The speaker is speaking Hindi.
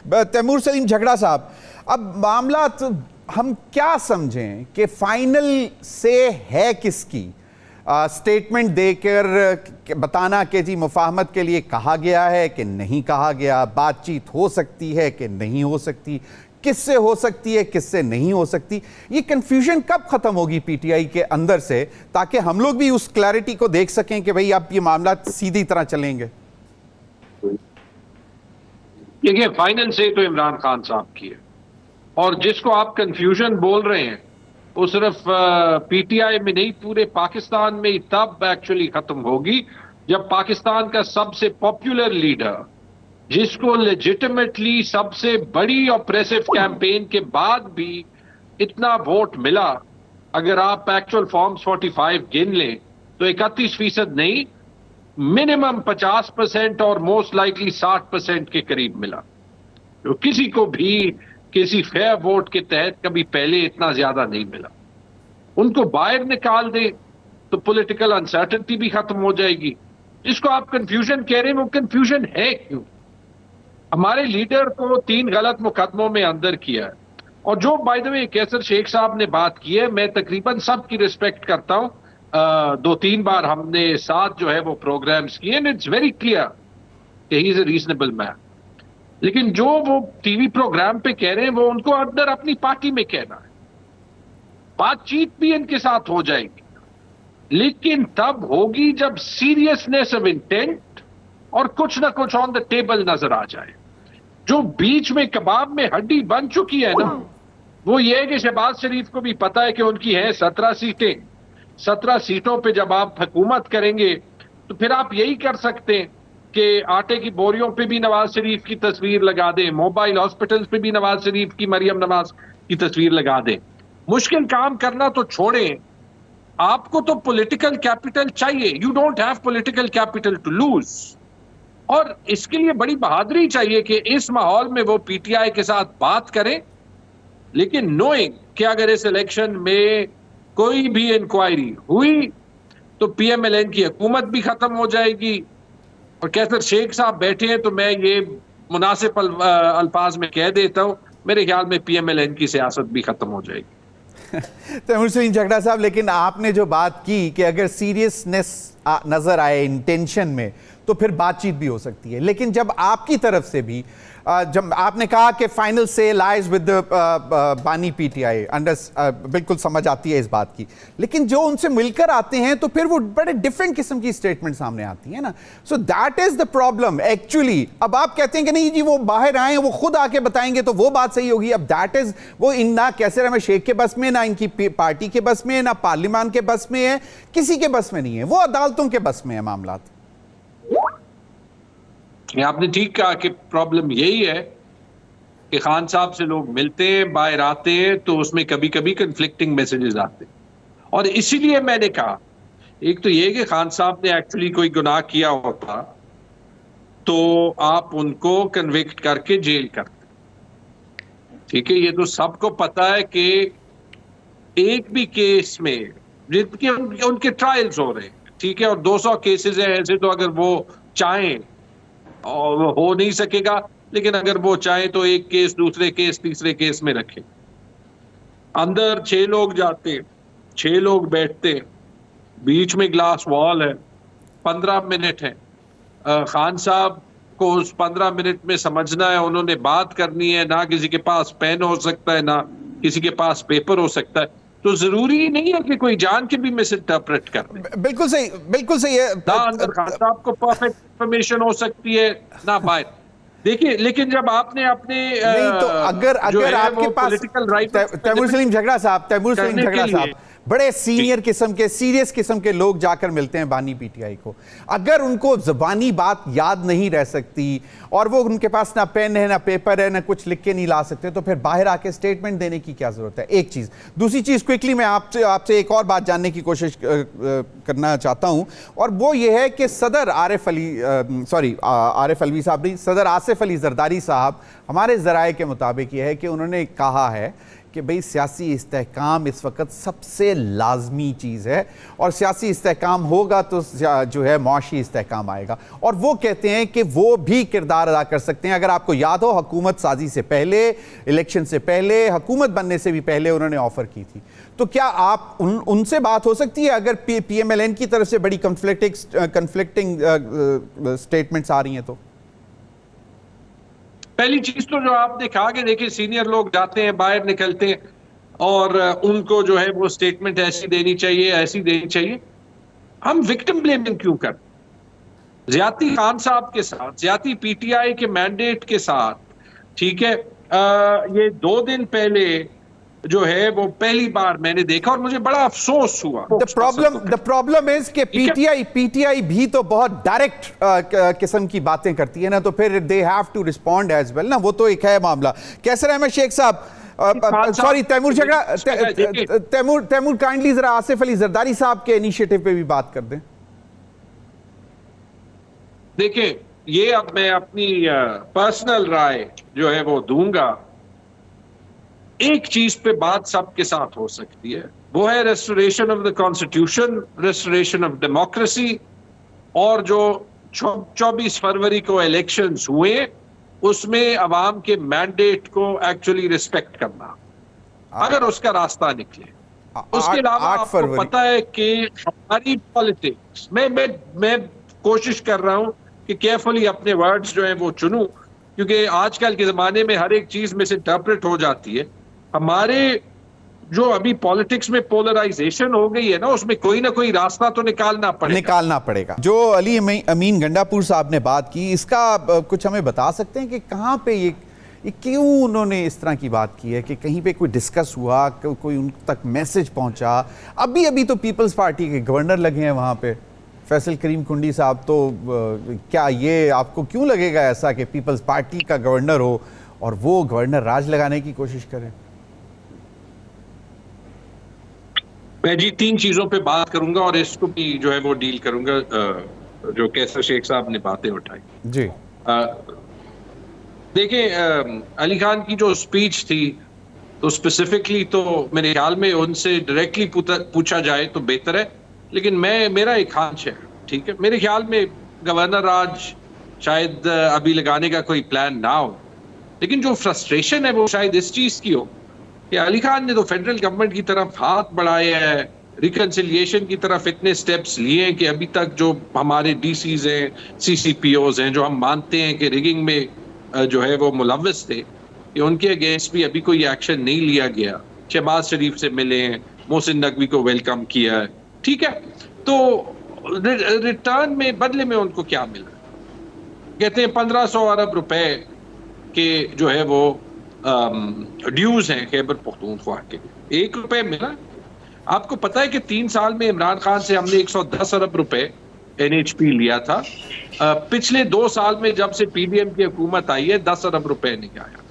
तैमूर सलीम झगड़ा साहब, अब मामला तो हम क्या समझें कि फाइनल से है किसकी? स्टेटमेंट देकर बताना कि जी मुफाहमत के लिए कहा गया है कि नहीं कहा गया, बातचीत हो सकती है कि नहीं हो सकती, किससे हो सकती है किससे नहीं हो सकती, ये कंफ्यूजन कब खत्म होगी पीटीआई के अंदर से, ताकि हम लोग भी उस क्लैरिटी को देख सकें कि भाई अब ये मामला सीधी तरह चलेंगे? देखिए, फाइनल से तो इमरान खान साहब की है, और जिसको आप कंफ्यूजन बोल रहे हैं वो सिर्फ पीटीआई में नहीं, पूरे पाकिस्तान में ही तब एक्चुअली खत्म होगी जब पाकिस्तान का सबसे पॉपुलर लीडर, जिसको लेजिटिमेटली सबसे बड़ी ऑपरेसिव कैंपेन के बाद भी इतना वोट मिला, अगर आप एक्चुअल फॉर्म्स 45 गिन लें तो 31% नहीं, मिनिमम 50% और मोस्ट लाइकली 60% के करीब मिला, जो किसी को भी किसी फेयर वोट के तहत कभी पहले इतना ज्यादा नहीं मिला। उनको बाहर निकाल दे तो पॉलिटिकल अनसर्टेनिटी भी खत्म हो जाएगी। जिसको आप कंफ्यूजन कह रहे हैं वो कंफ्यूजन है क्यों? हमारे लीडर को 3 गलत मुकदमों में अंदर किया है, और जो बाय द वे कैसर शेख साहब ने बात की है, मैं तकरीबन सबकी रिस्पेक्ट करता हूं। 2-3 बार हमने साथ जो है वो प्रोग्राम्स किए, एंड इट्स वेरी क्लियर कि he is a reasonable man. लेकिन जो वो टीवी प्रोग्राम पे कह रहे हैं वो उनको अंदर अपनी पार्टी में कहना है। बातचीत भी इनके साथ हो जाएगी, लेकिन तब होगी जब सीरियसनेस ऑफ इंटेंट और कुछ ना कुछ ऑन द टेबल नजर आ जाए। जो बीच में कबाब में हड्डी बन चुकी है ना, वो ये है कि शहबाज शरीफ को भी पता है कि उनकी है 17 सीटें। 17 सीटों पे जब आप हुकूमत करेंगे तो फिर आप यही कर सकते हैं कि आटे की बोरियों पे भी नवाज शरीफ की तस्वीर लगा दें, मोबाइल हॉस्पिटल्स पे भी नवाज शरीफ की, मरियम नवाज की तस्वीर लगा दें। मुश्किल काम करना तो छोड़ें, आपको तो पॉलिटिकल कैपिटल चाहिए। You don't have political capital to lose, और इसके लिए बड़ी बहादुरी चाहिए कि इस माहौल में वो पीटीआई के साथ बात करें, लेकिन नोइंग कि अगर इस इलेक्शन में कोई भी इंक्वायरी हुई तो पीएमएलएन की हुकूमत भी खत्म हो जाएगी। और कैसर शेख साहब बैठे हैं तो मैं ये मुनासिब अल्फाज में कह देता हूं, मेरे ख्याल में पीएमएलएन की सियासत भी खत्म हो जाएगी। तैमूर सलीम झगड़ा साहब, लेकिन आपने जो बात की कि अगर सीरियसनेस नजर आए इंटेंशन में तो फिर बातचीत भी हो सकती है, लेकिन जब आपकी तरफ से भी जब आपने कहा कि फाइनल से लाइज विद बानी पीटीआई, बिल्कुल समझ आती है इस बात की, लेकिन जो उनसे मिलकर आते हैं तो फिर वो बड़े डिफरेंट किस्म की स्टेटमेंट सामने आती है ना। So that is the problem actually. अब आप कहते हैं कि नहीं जी वो बाहर आए, वो खुद आके बताएंगे तो वो बात सही होगी। अब दैट इज वो इन ना कैसर अहमद शेख के बस में, ना इनकी पार्टी के बस में, ना पार्लियामान के बस में है, किसी के बस में नहीं है, वो अदालतों के बस में है मामला। आपने ठीक कहा कि प्रॉब्लम यही है कि खान साहब से लोग मिलते हैं, बाहर आते हैं तो उसमें कभी कभी कंफ्लिक्टिंग मैसेजेस आते हैं, और इसीलिए मैंने कहा एक तो ये कि खान साहब ने एक्चुअली कोई गुनाह किया होता तो आप उनको कन्विक्ट करके जेल करते, ठीक है। ये तो सबको पता है कि एक भी केस में जिनके उनके ट्रायल्स हो रहे हैं, ठीक है, और 200 केसेस हैं ऐसे, तो अगर वो चाहें और हो नहीं सकेगा, लेकिन अगर वो चाहे तो एक केस दूसरे केस तीसरे केस में रखें। अंदर 6 लोग जाते, 6 लोग बैठते, बीच में ग्लास वॉल है, 15 मिनट है। खान साहब को उस 15 मिनट में समझना है, उन्होंने बात करनी है, ना किसी के पास पेन हो सकता है, ना किसी के पास पेपर हो सकता है, तो जरूरी नहीं है कि कोई जान के भी मिस इंटरप्रेट कर दे। बिल्कुल सही, बिल्कुल सही है। ना अंदर खान साहब को परफेक्ट इंफॉर्मेशन हो सकती है ना बाहर। देखिए, लेकिन जब आपने अपने नहीं तो अगर आपके पास पॉलिटिकल राइट, तैमूर सलीम झगड़ा साहब बड़े सीनियर किस्म के, सीरियस किस्म के लोग जाकर मिलते हैं बानी पीटीआई को, अगर उनको ज़बानी बात याद नहीं रह सकती और वो उनके पास ना पेन है ना पेपर है ना कुछ लिख के नहीं ला सकते, तो फिर बाहर आके स्टेटमेंट देने की क्या जरूरत है? एक चीज़। दूसरी चीज़, क्विकली मैं आपसे एक और बात जानने की कोशिश करना चाहता हूं, और वो ये है कि सदर आरिफ अलवी साहब नहीं, सदर आसिफ अली जरदारी साहब, हमारे ज़राए के मुताबिक ये है कि उन्होंने कहा है कि भाई सियासी इस्तेहकाम इस वक्त सबसे लाजमी चीज़ है, और सियासी इस्तेहकाम होगा तो जो है मुआशी इस्तेहकाम आएगा। और वो कहते हैं कि वो भी किरदार अदा कर सकते हैं। अगर आपको याद हो, हुकूमत साजी से पहले, इलेक्शन से पहले, हुकूमत बनने से भी पहले उन्होंने ऑफर की थी। तो क्या आप उनसे बात हो सकती है अगर PMLN की तरफ से बड़ी कंफ्लिक्टिंग स्टेटमेंट्स आ रही हैं? तो पहली चीज तो जो आपने कहा कि देखिए सीनियर लोग जाते हैं, बाहर निकलते हैं और उनको जो है वो स्टेटमेंट ऐसी देनी चाहिए, ऐसी देनी चाहिए। हम विक्टिम ब्लेमिंग क्यों कर? ज्यादा खान साहब के साथ, ज्यादा PTI के मैंडेट के साथ, ठीक है, ये 2 दिन पहले जो है वो पहली बार मैंने देखा और मुझे बड़ा अफसोस हुआ। द प्रॉब्लम इज कि PTI भी तो बहुत डायरेक्ट किस्म की बातें करती है ना, तो फिर they have to respond as well ना। वो तो एक है मामला। कैसर अहमद शेख साहब, सॉरी तैमूर झगड़ा, तैमूर काइंडली जरा आसिफ अली जरदारी साहब के इनिशिएटिव पे भी बात कर दें। देखिए, ये अब मैं अपनी पर्सनल राय जो है वो दूंगा। एक चीज पे बात सबके साथ हो सकती है, वो है restoration of the constitution, restoration of democracy, और जो 24 फरवरी को इलेक्शंस हुए उसमें अवाम के मैंडेट को एक्चुअली रिस्पेक्ट करना, अगर उसका रास्ता निकले। उसके अलावा आपको पता है कि हमारी पॉलिटिक्स मैं कोशिश कर रहा हूं कि केयरफुली अपने वर्ड्स जो है वो चुनूं, क्योंकि आजकल के जमाने में हर एक चीज मिस इंटरप्रेट हो जाती है। हमारे जो अभी पॉलिटिक्स में पोलराइजेशन हो गई है ना, उसमें कोई ना कोई रास्ता तो निकालना पड़ेगा। जो अली अमीन गंडापुर साहब ने बात की, इसका कुछ हमें बता सकते हैं कि कहां पे ये क्यों उन्होंने इस तरह की बात की है? कि कहीं पे कोई डिस्कस हुआ, कोई उन तक मैसेज पहुंचा? अभी तो पीपल्स पार्टी के गवर्नर लगे हैं वहां पे, फैसल करीम कुंडी साहब। तो क्या ये आपको क्यों लगेगा ऐसा कि पीपल्स पार्टी का गवर्नर हो और वो गवर्नर राज लगाने की कोशिश करें? मैं जी 3 चीजों पे बात करूंगा और इसको भी जो है वो डील करूंगा जो कैसर शेख साहब ने बातें उठाई जी। देखिए, अली खान की जो स्पीच थी, तो स्पेसिफिकली तो मेरे ख्याल में उनसे डायरेक्टली पूछा जाए तो बेहतर है, लेकिन मेरा एक ख्याल है, ठीक है, मेरे ख्याल में गवर्नर राज शायद अभी लगाने का कोई प्लान ना हो, लेकिन जो फ्रस्ट्रेशन है वो शायद इस चीज की हो कि अली खान ने तो फेडरल गवर्नमेंट की तरफ हाथ बढ़ाए हैं, रिकंसिलिएशन की तरफ इतने स्टेप्स लिए हैं कि अभी तक जो हमारे DCs हैं, CCPOs हैं, जो हम मानते हैं कि रिगिंग में जो है वो मुलव्वस थे, कि उनके अगेंस्ट भी अभी कोई एक्शन नहीं लिया गया। शहबाज शरीफ से मिले हैं, मोहसिन नकवी को वेलकम किया है, ठीक है। तो रिटर्न में, बदले में उनको क्या मिला? कहते हैं 1500 अरब रुपए के जो है वो ड्यूज हैं खैबर पख्तूनख्वा के। 1 रुपए मिला? आपको पता है कि 3 साल में इमरान खान से हमने 110 अरब रुपए NHP लिया था। पिछले 2 साल में जब से PDM की हुकूमत आई है 10 अरब रुपए नहीं आया।